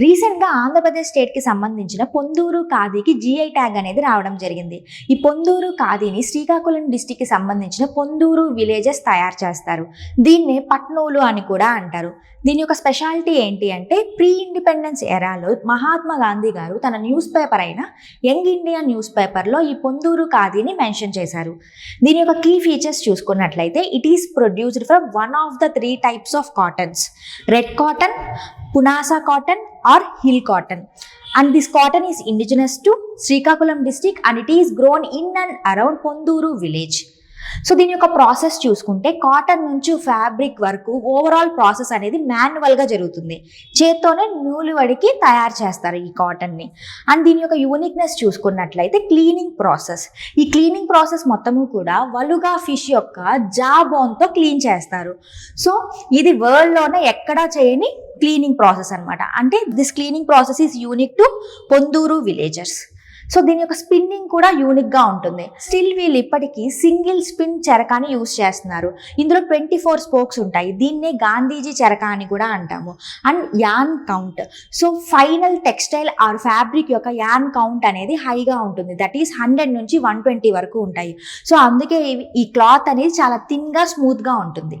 రీసెంట్గా ఆంధ్రప్రదేశ్ స్టేట్కి సంబంధించిన పొందూరు ఖాదీకి జిఐ ట్యాగ్ అనేది రావడం జరిగింది. ఈ పొందూరు ఖాదీని శ్రీకాకుళం డిస్టిక్కి సంబంధించిన పొందూరు విలేజెస్ తయారు చేస్తారు. దీన్నే పట్నూలు అని కూడా అంటారు. దీని యొక్క స్పెషాలిటీ ఏంటి అంటే ప్రీ ఇండిపెండెన్స్ ఎరాలో మహాత్మా గాంధీ గారు తన న్యూస్ పేపర్ అయిన యంగ్ ఇండియా న్యూస్ పేపర్లో ఈ పొందూరు ఖాదీని మెన్షన్ చేశారు. దీని యొక్క కీ ఫీచర్స్ చూసుకున్నట్లయితే it is produced from one of the 3 types of cottons: red cotton, Punasa cotton or hill cotton. And this cotton is indigenous to Srikakulam district and it is grown in and around Ponduru village. So దీని యొక్క process చూసుకుంటే cotton నుంచి fabric వరకు overall process అనేది మాన్యువల్గా జరుగుతుంది. చేత్తోనే నూలు వడికి తయారు చేస్తారు ఈ కాటన్ని. అండ్ దీని యొక్క యూనిక్నెస్ చూసుకున్నట్లయితే క్లీనింగ్ ప్రాసెస్. ఈ క్లీనింగ్ ప్రాసెస్ మొత్తము కూడా వలుగా ఫిష్ యొక్క జా బోన్తో క్లీన్ చేస్తారు. సో ఇది వరల్డ్లోనే ఎక్కడా చేయని క్లీనింగ్ ప్రాసెస్ అనమాట. అంటే this cleaning process is unique to Ponduru villagers. So దీని యొక్క స్పిన్నింగ్ కూడా యూనిక్గా ఉంటుంది. స్టిల్ వీళ్ళు ఇప్పటికీ సింగిల్ స్పిన్ చెరకాని యూజ్ చేస్తున్నారు. ఇందులో 24 స్పోక్స్ ఉంటాయి. దీన్నే గాంధీజీ చెరక అని కూడా అంటాము. And yarn count, so final textile or fabric యొక్క యాన్ కౌంట్ అనేది హైగా ఉంటుంది. దట్ ఈస్ 100 నుంచి 120 వరకు ఉంటాయి. సో అందుకే ఈ క్లాత్ అనేది చాలా థిన్గా స్మూత్గా ఉంటుంది.